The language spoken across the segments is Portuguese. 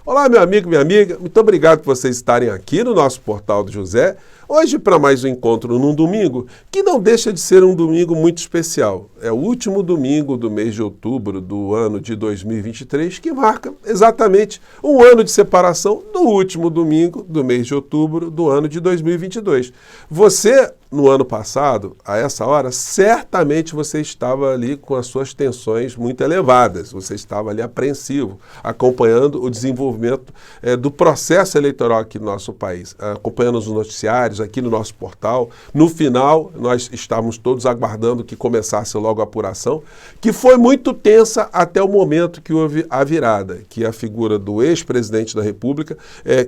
Olá, meu amigo, minha amiga, muito obrigado por vocês estarem aqui no nosso Portal do José. Hoje para mais um encontro num domingo, que não deixa de ser um domingo muito especial. É o último domingo do mês de outubro do ano de 2023, que marca exatamente um ano de separação do último domingo do mês de outubro do ano de 2022. Você, no ano passado, a essa hora, certamente você estava ali com as suas tensões muito elevadas, você estava ali apreensivo, acompanhando o desenvolvimento do processo eleitoral aqui no nosso país, acompanhando os noticiários, aqui no nosso portal. No final, nós estávamos todos aguardando que começasse logo a apuração, que foi muito tensa até o momento que houve a virada, que a figura do ex-presidente da República,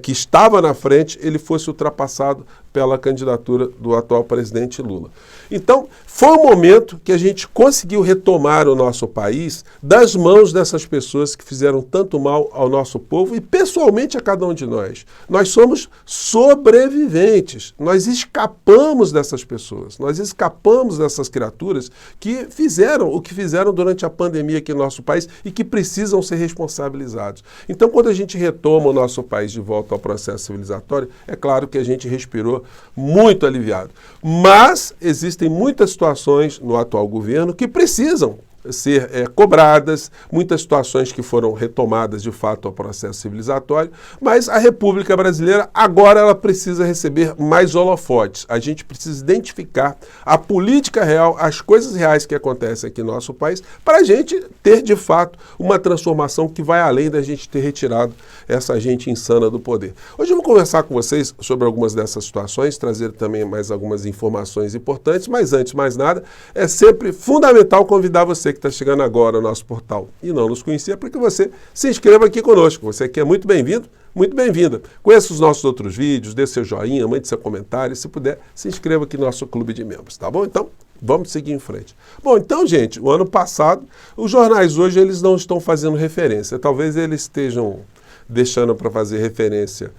que estava na frente, ele fosse ultrapassado pela candidatura do atual presidente Lula. Então, foi um momento que a gente conseguiu retomar o nosso país das mãos dessas pessoas que fizeram tanto mal ao nosso povo e pessoalmente a cada um de nós. Nós somos sobreviventes, nós escapamos dessas pessoas, nós escapamos dessas criaturas que fizeram o que fizeram durante a pandemia aqui no nosso país e que precisam ser responsabilizados. Então, quando a gente retoma o nosso país de volta ao processo civilizatório, é claro que a gente respirou muito aliviado. Mas existem muitas situações no atual governo que precisam ser cobradas, muitas situações que foram retomadas de fato ao processo civilizatório, mas a República Brasileira agora ela precisa receber mais holofotes. A gente precisa identificar a política real, as coisas reais que acontecem aqui no nosso país, para a gente ter de fato uma transformação que vai além da gente ter retirado essa gente insana do poder. Hoje eu vou conversar com vocês sobre algumas dessas situações, trazer também mais algumas informações importantes, mas antes de mais nada, é sempre fundamental convidar você que está chegando agora ao nosso portal e não nos conhecia, para que você se inscreva aqui conosco. Você aqui é muito bem-vindo, muito bem-vinda. Conheça os nossos outros vídeos, dê seu joinha, mande seu comentário, se puder, se inscreva aqui no nosso clube de membros, tá bom? Então, vamos seguir em frente. Bom, então, gente, o ano passado, os jornais hoje eles não estão fazendo referência, talvez eles estejam deixando para fazer referência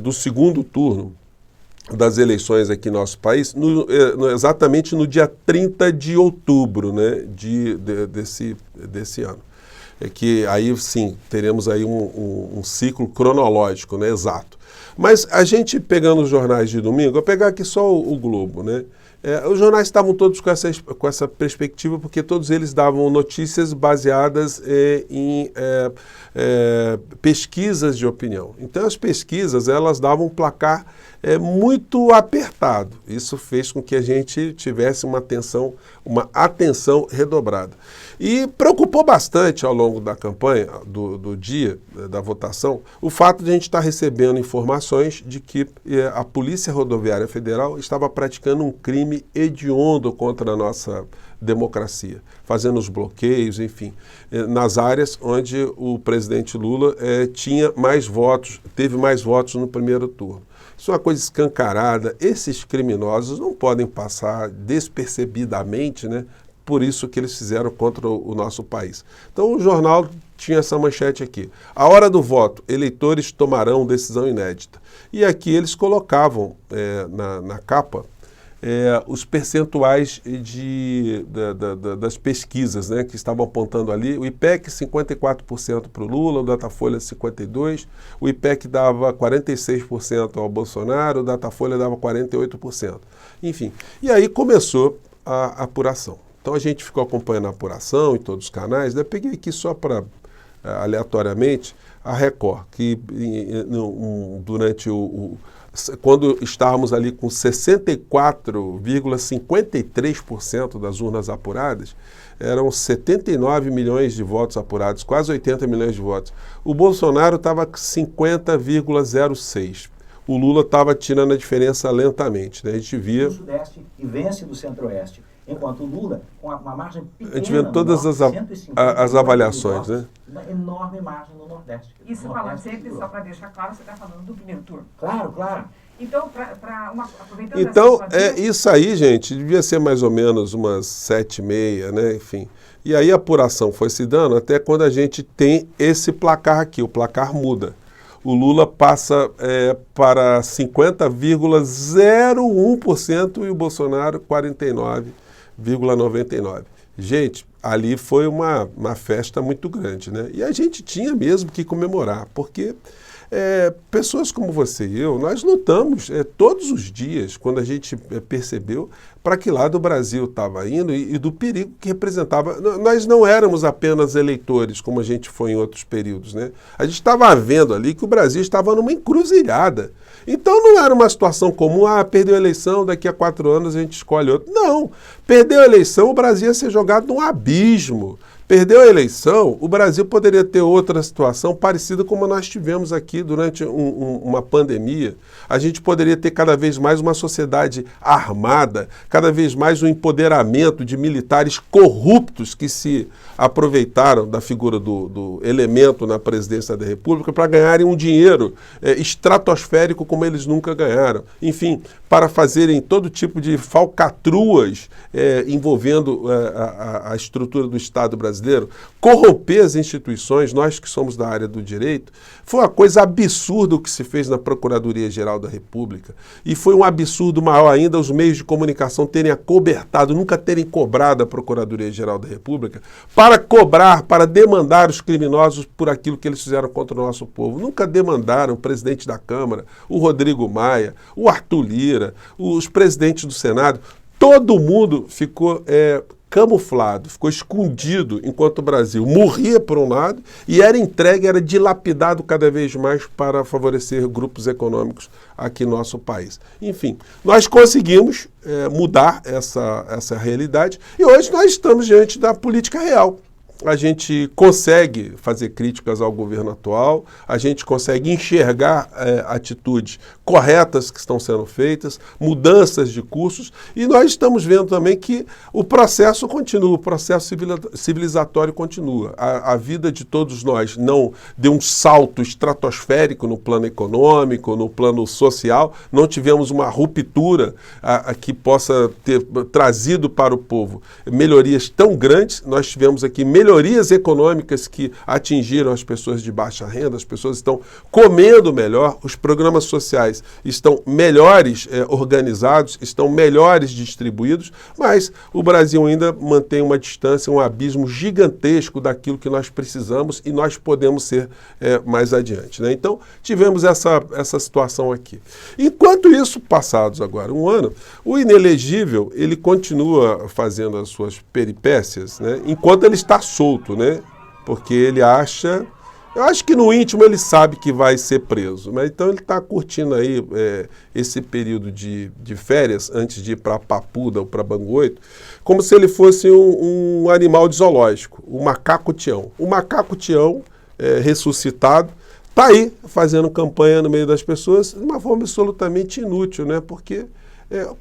do segundo turno das eleições aqui no nosso país, exatamente no dia 30 de outubro, né, desse ano. É que aí sim teremos aí um ciclo cronológico, né, exato. Mas a gente pegando os jornais de domingo, eu vou pegar aqui só o Globo, né? Os jornais estavam todos com essa perspectiva porque todos eles davam notícias baseadas em pesquisas de opinião. Então as pesquisas elas davam um placar muito apertado. Isso fez com que a gente tivesse uma atenção redobrada. E preocupou bastante ao longo da campanha, do dia da votação, o fato de a gente estar recebendo informações de que a Polícia Rodoviária Federal estava praticando um crime hediondo contra a nossa democracia, fazendo os bloqueios, enfim, nas áreas onde o presidente Lula tinha mais votos, teve mais votos no primeiro turno. Isso é uma coisa escancarada, esses criminosos não podem passar despercebidamente, né? Por isso que eles fizeram contra o nosso país. Então o jornal tinha essa manchete aqui. A hora do voto, eleitores tomarão decisão inédita. E aqui eles colocavam na capa os percentuais das pesquisas, né, que estavam apontando ali. O IPEC 54% para o Lula, o Datafolha 52%, o IPEC dava 46% ao Bolsonaro, o Datafolha dava 48%. Enfim, e aí começou a apuração. Então a gente ficou acompanhando a apuração em todos os canais, né? Peguei aqui só para, aleatoriamente, a Record, que durante quando estávamos ali com 64,53% das urnas apuradas, eram 79 milhões de votos apurados, quase 80 milhões de votos. O Bolsonaro estava com 50,06%. O Lula estava tirando a diferença lentamente, né? A gente via... do Sudeste e vence do Centro-Oeste, enquanto o Lula, com uma margem pequena... A gente vê todas as avaliações, né? Uma enorme margem no Nordeste. Isso falando sempre, só para deixar claro, você está falando do primeiro turno. Claro, claro. Então, aproveitando então isso aí, gente, devia ser mais ou menos umas 7h30, né? Enfim. E aí a apuração foi se dando até quando a gente tem esse placar aqui, o placar muda. O Lula passa para 50,01% e o Bolsonaro 49,99%. Gente, ali foi uma festa muito grande, né? E a gente tinha mesmo que comemorar, porque pessoas como você e eu, nós lutamos todos os dias, quando a gente percebeu para que lado o Brasil estava indo e do perigo que representava. Nós não éramos apenas eleitores, como a gente foi em outros períodos, né? A gente estava vendo ali que o Brasil estava numa encruzilhada. Então não era uma situação comum, perdeu a eleição, daqui a 4 anos a gente escolhe outro. Não, perdeu a eleição, o Brasil ia ser jogado num abismo. Perdeu a eleição, o Brasil poderia ter outra situação parecida como nós tivemos aqui durante uma pandemia. A gente poderia ter cada vez mais uma sociedade armada, cada vez mais um empoderamento de militares corruptos que se aproveitaram da figura do elemento na presidência da República para ganharem um dinheiro estratosférico como eles nunca ganharam. Enfim, para fazerem todo tipo de falcatruas envolvendo a estrutura do Estado brasileiro. Corromper as instituições, nós que somos da área do direito, foi uma coisa absurda o que se fez na Procuradoria-Geral da República. E foi um absurdo maior ainda os meios de comunicação terem acobertado, nunca terem cobrado a Procuradoria-Geral da República para cobrar, para demandar os criminosos por aquilo que eles fizeram contra o nosso povo. Nunca demandaram o presidente da Câmara, o Rodrigo Maia, o Arthur Lira, os presidentes do Senado. Todo mundo ficou camuflado, ficou escondido enquanto o Brasil morria por um lado e era entregue, era dilapidado cada vez mais para favorecer grupos econômicos aqui no nosso país. Enfim, nós conseguimos mudar essa realidade e hoje nós estamos diante da política real. A gente consegue fazer críticas ao governo atual, a gente consegue enxergar atitudes corretas que estão sendo feitas, mudanças de cursos, e nós estamos vendo também que o processo continua, o processo civilizatório continua. A vida de todos nós não deu um salto estratosférico no plano econômico, no plano social, não tivemos uma ruptura que possa ter trazido para o povo melhorias tão grandes. Nós tivemos aqui melhorias econômicas que atingiram as pessoas de baixa renda, as pessoas estão comendo melhor, os programas sociais estão melhores organizados, estão melhores distribuídos, mas o Brasil ainda mantém uma distância, um abismo gigantesco daquilo que nós precisamos e nós podemos ser mais adiante, né? Então, tivemos essa situação aqui. Enquanto isso, passados agora um ano, o inelegível, ele continua fazendo as suas peripécias, né? Enquanto ele está solto, né? Porque ele acha... Eu acho que no íntimo ele sabe que vai ser preso, mas então ele está curtindo aí esse período de férias antes de ir para Papuda ou para Bangu 8, como se ele fosse um animal de zoológico, o macaco Tião. O macaco Tião ressuscitado está aí fazendo campanha no meio das pessoas de uma forma absolutamente inútil, né? Porque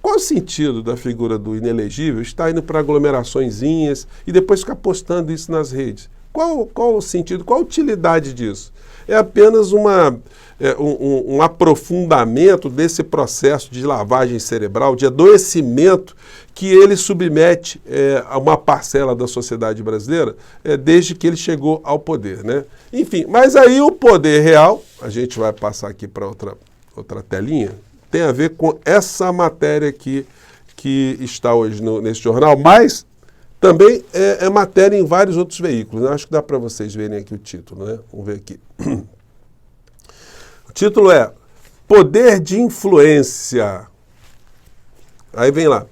qual o sentido da figura do inelegível estar indo para aglomeraçõezinhas e depois ficar postando isso nas redes? Qual o sentido, qual a utilidade disso? É apenas um aprofundamento desse processo de lavagem cerebral, de adoecimento que ele submete a uma parcela da sociedade brasileira desde que ele chegou ao poder, né? Enfim, mas aí o poder real, a gente vai passar aqui para outra telinha, tem a ver com essa matéria aqui que está hoje nesse jornal, mas também é matéria em vários outros veículos, né? Acho que dá para vocês verem aqui o título, né? Vamos ver aqui. O título é Poder de Influência. Aí vem lá.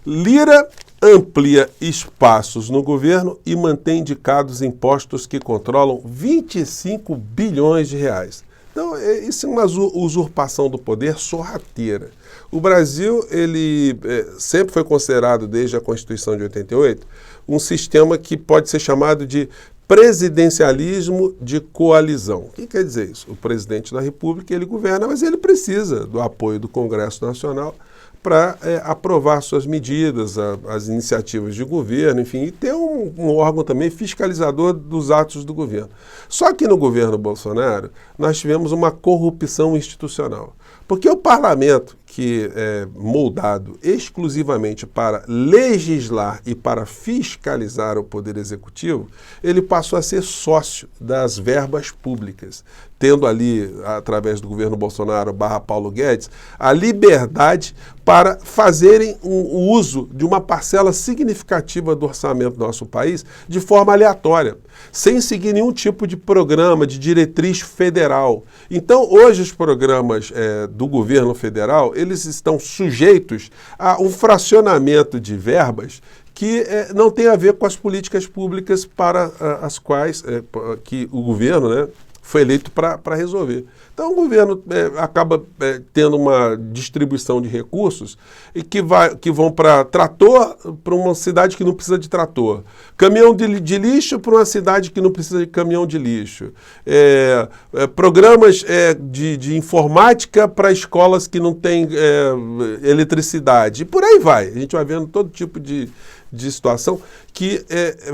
Lira amplia espaços no governo e mantém indicados impostos que controlam 25 bilhões de reais. Então, isso é uma usurpação do poder sorrateira. O Brasil, ele sempre foi considerado, desde a Constituição de 88, um sistema que pode ser chamado de presidencialismo de coalizão. O que quer dizer isso? O presidente da República, ele governa, mas ele precisa do apoio do Congresso Nacional para aprovar suas medidas, as iniciativas de governo, enfim, e ter um órgão também fiscalizador dos atos do governo. Só que no governo Bolsonaro, nós tivemos uma corrupção institucional. Porque o parlamento, que é moldado exclusivamente para legislar e para fiscalizar o Poder Executivo, ele passou a ser sócio das verbas públicas, tendo ali, através do governo Bolsonaro / Paulo Guedes, a liberdade para fazerem o uso de uma parcela significativa do orçamento do nosso país de forma aleatória, sem seguir nenhum tipo de programa, de diretriz federal. Então, hoje, os programas do governo federal, eles estão sujeitos a um fracionamento de verbas que não tem a ver com as políticas públicas para as quais que o governo, né, foi eleito para resolver. Então, o governo acaba tendo uma distribuição de recursos e que vão para trator, para uma cidade que não precisa de trator. Caminhão de lixo para uma cidade que não precisa de caminhão de lixo. Programas de informática para escolas que não têm eletricidade. E por aí vai. A gente vai vendo todo tipo de situação que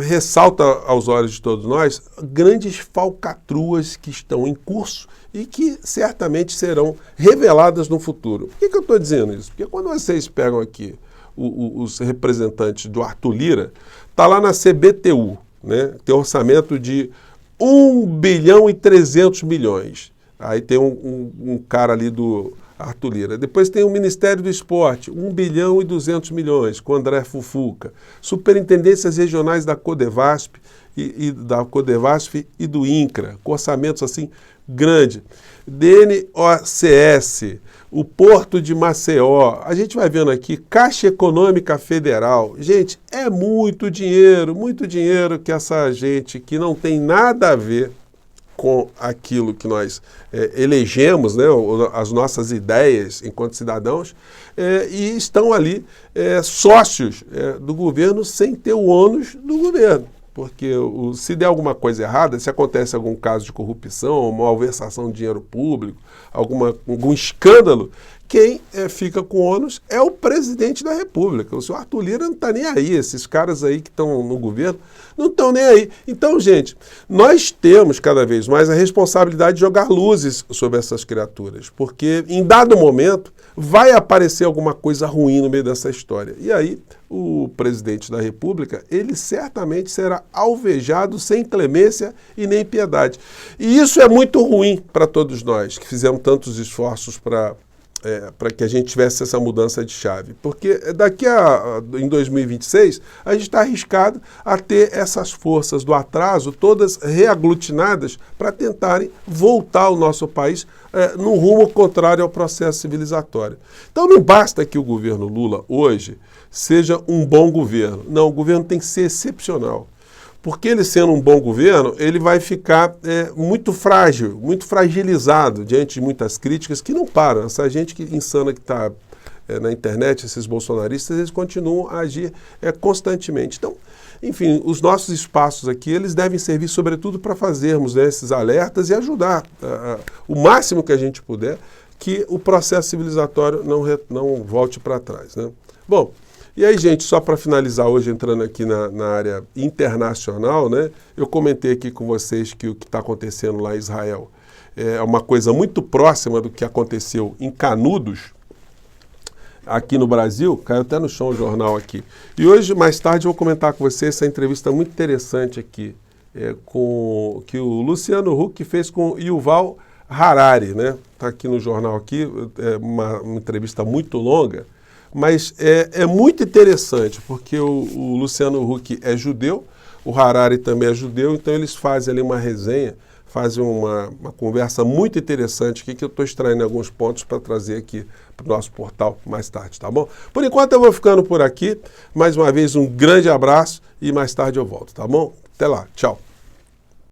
ressalta aos olhos de todos nós grandes falcatruas que estão em curso e que certamente serão reveladas no futuro. Por que eu estou dizendo isso? Porque quando vocês pegam aqui os representantes do Arthur Lira, está lá na CBTU, né? Tem um orçamento de 1 bilhão e 300 milhões. Aí tem um cara ali do Arthur Lira. Depois tem o Ministério do Esporte, 1 bilhão e 200 milhões, com André Fufuca. Superintendências regionais da Codevasf e do INCRA, com orçamentos assim grande. DNOCS, o Porto de Maceió. A gente vai vendo aqui, Caixa Econômica Federal. Gente, é muito dinheiro que essa gente que não tem nada a ver com aquilo que nós elegemos, né, as nossas ideias enquanto cidadãos, e estão ali sócios do governo sem ter o ônus do governo. Porque se der alguma coisa errada, se acontece algum caso de corrupção, malversação de dinheiro público, algum escândalo, quem fica com ônus é o presidente da República. O senhor Arthur Lira não está nem aí. Esses caras aí que estão no governo não estão nem aí. Então, gente, nós temos cada vez mais a responsabilidade de jogar luzes sobre essas criaturas, porque em dado momento vai aparecer alguma coisa ruim no meio dessa história. E aí o presidente da República, ele certamente será alvejado sem clemência e nem piedade. E isso é muito ruim para todos nós, que fizemos tantos esforços para que a gente tivesse essa mudança de chave. Porque em 2026, a gente está arriscado a ter essas forças do atraso todas reaglutinadas para tentarem voltar o nosso país num rumo contrário ao processo civilizatório. Então não basta que o governo Lula hoje seja um bom governo. Não, o governo tem que ser excepcional. Porque ele sendo um bom governo, ele vai ficar muito frágil, muito fragilizado diante de muitas críticas que não param. Essa gente insana que está na internet, esses bolsonaristas, eles continuam a agir constantemente. Então, enfim, os nossos espaços aqui, eles devem servir sobretudo para fazermos esses alertas e ajudar o máximo que a gente puder que o processo civilizatório não volte para trás, né? Bom, e aí, gente, só para finalizar hoje, entrando aqui na área internacional, né? Eu comentei aqui com vocês que o que está acontecendo lá em Israel é uma coisa muito próxima do que aconteceu em Canudos, aqui no Brasil. Caiu até no chão o jornal aqui. E hoje, mais tarde, eu vou comentar com vocês essa entrevista muito interessante aqui, que o Luciano Huck fez com Yuval Harari, né? Está aqui no jornal aqui, uma entrevista muito longa. Mas é muito interessante, porque o Luciano Huck é judeu, o Harari também é judeu, então eles fazem ali uma resenha, fazem uma conversa muito interessante aqui, que eu estou extraindo alguns pontos para trazer aqui para o nosso portal mais tarde, tá bom? Por enquanto eu vou ficando por aqui, mais uma vez um grande abraço e mais tarde eu volto, tá bom? Até lá, tchau!